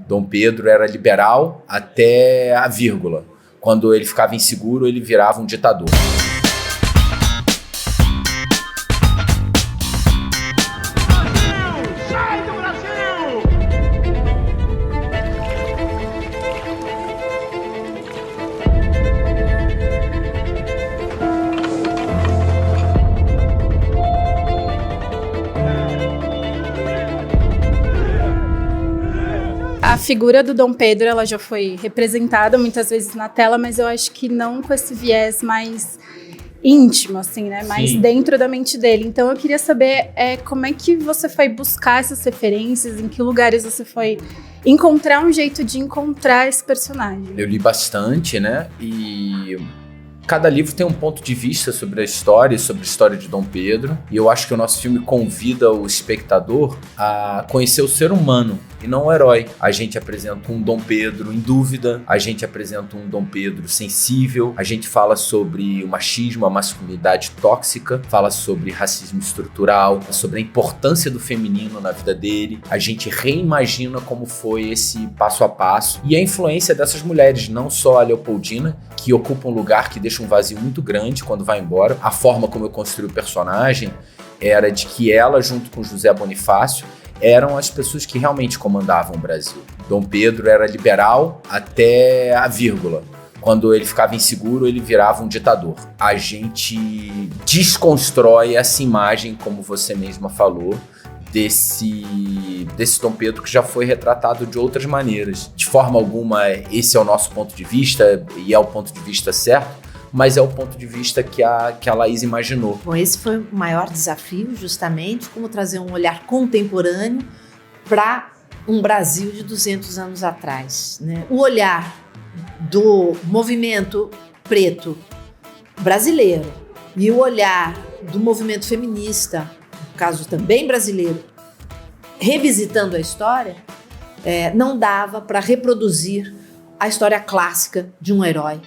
Dom Pedro era liberal até a vírgula. Quando ele ficava inseguro, ele virava um ditador. A figura do Dom Pedro, ela já foi representada muitas vezes na tela, mas eu acho que não com esse viés mais íntimo, assim, né? Mais dentro da mente dele. Então eu queria saber como é que você foi buscar essas referências, em que lugares você foi encontrar um jeito de encontrar esse personagem. Eu li bastante, né? E cada livro tem um ponto de vista sobre a história de Dom Pedro. E eu acho que o nosso filme convida o espectador a conhecer o ser humano e não o herói. A gente apresenta um Dom Pedro em dúvida, a gente apresenta um Dom Pedro sensível, a gente fala sobre o machismo, a masculinidade tóxica, fala sobre racismo estrutural, sobre a importância do feminino na vida dele. A gente reimagina como foi esse passo a passo e a influência dessas mulheres, não só a Leopoldina, que ocupa um lugar que deixa um vazio muito grande quando vai embora. A forma como eu construí o personagem era de que ela, junto com José Bonifácio, eram as pessoas que realmente comandavam o Brasil. Dom Pedro era liberal até a vírgula. Quando ele ficava inseguro, ele virava um ditador. A gente desconstrói essa imagem, como você mesma falou, desse Dom Pedro que já foi retratado de outras maneiras. De forma alguma, esse é o nosso ponto de vista e é o ponto de vista certo, mas é o ponto de vista que a Laís imaginou. Bom, esse foi o maior desafio, justamente, como trazer um olhar contemporâneo para um Brasil de 200 anos atrás, né? O olhar do movimento preto brasileiro e o olhar do movimento feminista, no caso também brasileiro, revisitando a história, não dava para reproduzir a história clássica de um herói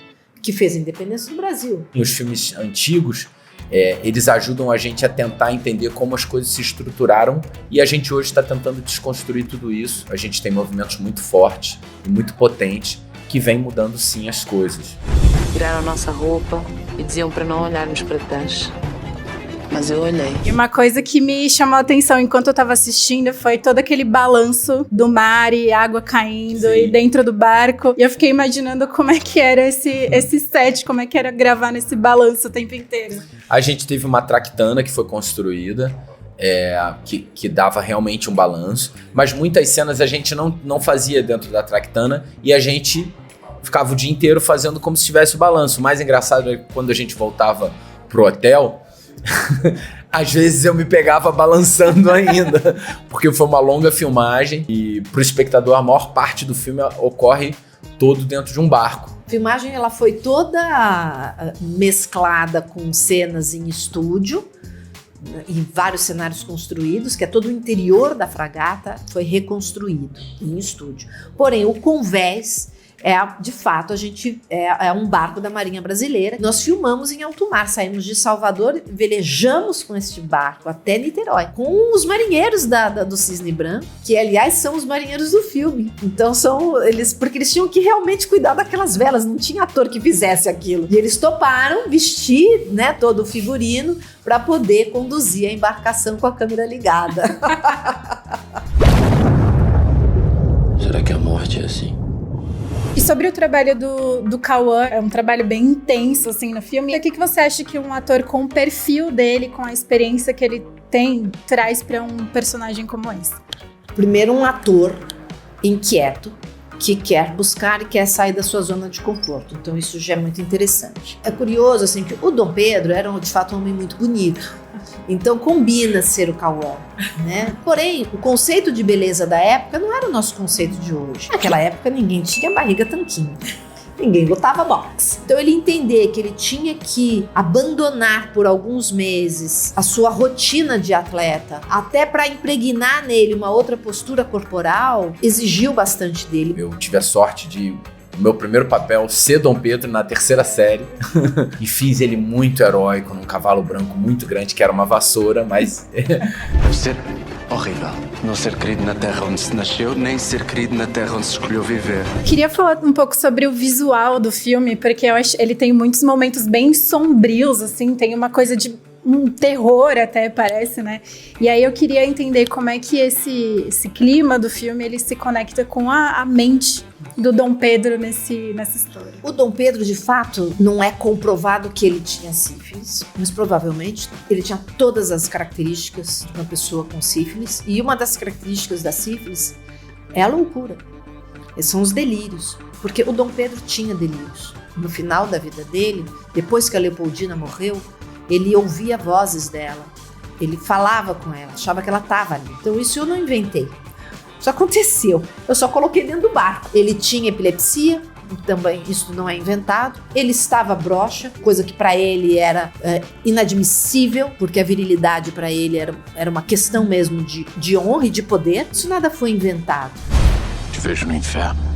que fez a independência do Brasil. Os filmes antigos, eles ajudam a gente a tentar entender como as coisas se estruturaram e a gente hoje está tentando desconstruir tudo isso. A gente tem movimentos muito fortes e muito potentes que vêm mudando sim as coisas. Tiraram a nossa roupa e diziam para não olharmos para trás. Mas eu olhei. E uma coisa que me chamou a atenção enquanto eu tava assistindo foi todo aquele balanço do mar e água caindo Sim. E dentro do barco. E eu fiquei imaginando como é que era esse set, como é que era gravar nesse balanço o tempo inteiro. A gente teve uma traquitana que foi construída, que dava realmente um balanço, mas muitas cenas a gente não fazia dentro da traquitana e a gente ficava o dia inteiro fazendo como se tivesse o balanço. O mais engraçado é que quando a gente voltava pro hotel, às vezes eu me pegava balançando ainda, porque foi uma longa filmagem e pro espectador a maior parte do filme ocorre todo dentro de um barco. A filmagem ela foi toda mesclada com cenas em estúdio, em vários cenários construídos, que é todo o interior da fragata foi reconstruído em estúdio. Porém, o convés de fato, é um barco da Marinha Brasileira. Nós filmamos em alto mar, saímos de Salvador, velejamos com este barco até Niterói, com os marinheiros do Cisne Branco, que aliás são os marinheiros do filme. Então porque eles tinham que realmente cuidar daquelas velas, não tinha ator que fizesse aquilo. E eles toparam vestir, né, todo o figurino para poder conduzir a embarcação com a câmera ligada. Será que a morte é assim? E sobre o trabalho do Cauã, é um trabalho bem intenso, assim, no filme. E o que você acha que um ator com o perfil dele, com a experiência que ele tem, traz para um personagem como esse? Primeiro, um ator inquieto, que quer buscar e quer sair da sua zona de conforto. Então isso já é muito interessante. É curioso, assim, que o Dom Pedro era, de fato, um homem muito bonito. Então combina ser o Cauã, né? Porém, o conceito de beleza da época não era o nosso conceito de hoje. Naquela época ninguém tinha barriga tanquinho, ninguém lutava boxe. Então ele entender que ele tinha que abandonar por alguns meses a sua rotina de atleta, até para impregnar nele uma outra postura corporal, exigiu bastante dele. Eu tive a sorte de meu primeiro papel ser Dom Pedro na 3ª série e fiz ele muito heróico num cavalo branco muito grande que era uma vassoura, mas Horrível. Não ser querido na terra onde se nasceu, nem ser querido na terra onde se escolheu viver. Queria falar um pouco sobre o visual do filme, porque eu acho ele tem muitos momentos bem sombrios, assim, tem uma coisa de um terror até, parece, né? E aí eu queria entender como é que esse clima do filme, ele se conecta com a mente do Dom Pedro nessa história. O Dom Pedro, de fato, não é comprovado que ele tinha sífilis, mas provavelmente ele tinha todas as características de uma pessoa com sífilis, e uma das características da sífilis é a loucura. Esses são os delírios, porque o Dom Pedro tinha delírios. No final da vida dele, depois que a Leopoldina morreu, ele ouvia vozes dela, ele falava com ela, achava que ela estava ali. Então isso eu não inventei, isso aconteceu, eu só coloquei dentro do barco. Ele tinha epilepsia, também isso não é inventado. Ele estava broxa, coisa que para ele era inadmissível, porque a virilidade para ele era uma questão mesmo de honra e de poder. Isso nada foi inventado. Te vejo no inferno.